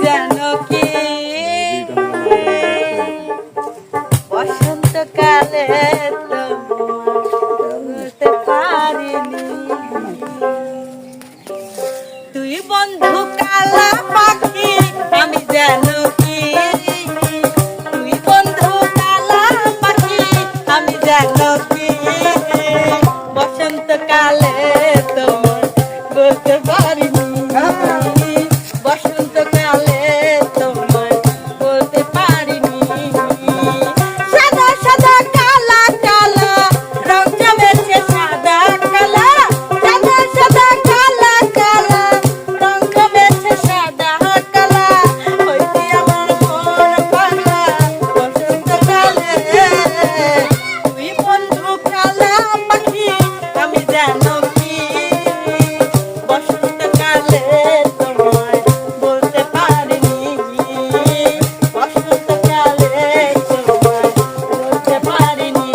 যেন কি বসন্তকালে বলতে পারিনি তুই বন্ধু কালা পাখি আমি যেন কি তুই বন্ধু কালা পাখি আমি যেন কি বসন্তকালে তোমার বলতে পারিনি বসন্তকালে তোমার বলতে পারিনি সাদা সাদা কালা কালা রং জমেছে সাদা কালা সাদা সাদা কালা কালা রং জমেছে সাদা কালা হইতে আমার মন পাগলা বসন্তকালে তুই বন্ধু কালা পাখি আমি জানো কি বসন্তকালে তোমায় বলতে পারিনি বসন্তকালে তোমায় বলতে পারিনি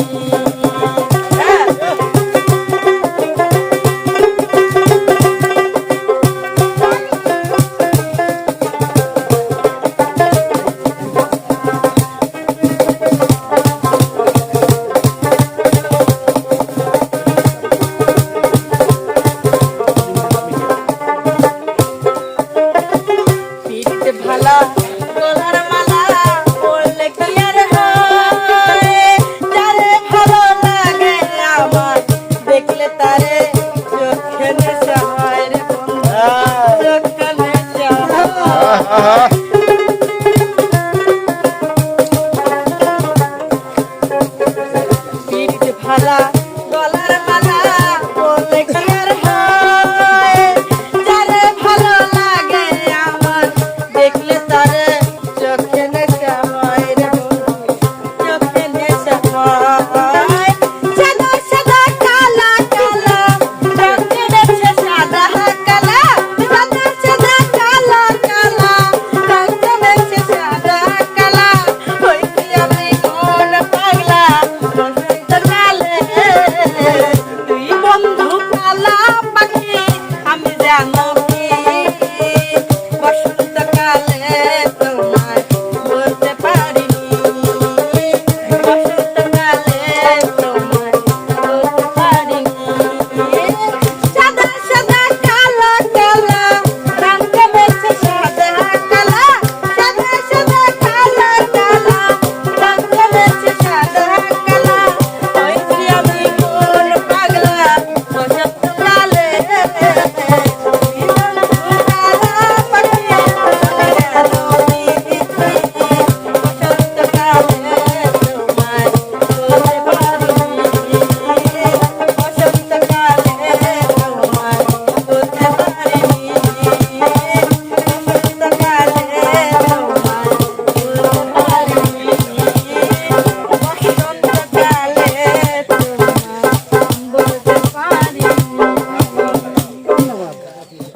পিরিতে ভালা গলার মালা পড়লে কি আর হয় যারে ভালো লাগে আমার দেখলে তারে চোখে নেশা হয় রে বন্ধু চোখে নেশা হয়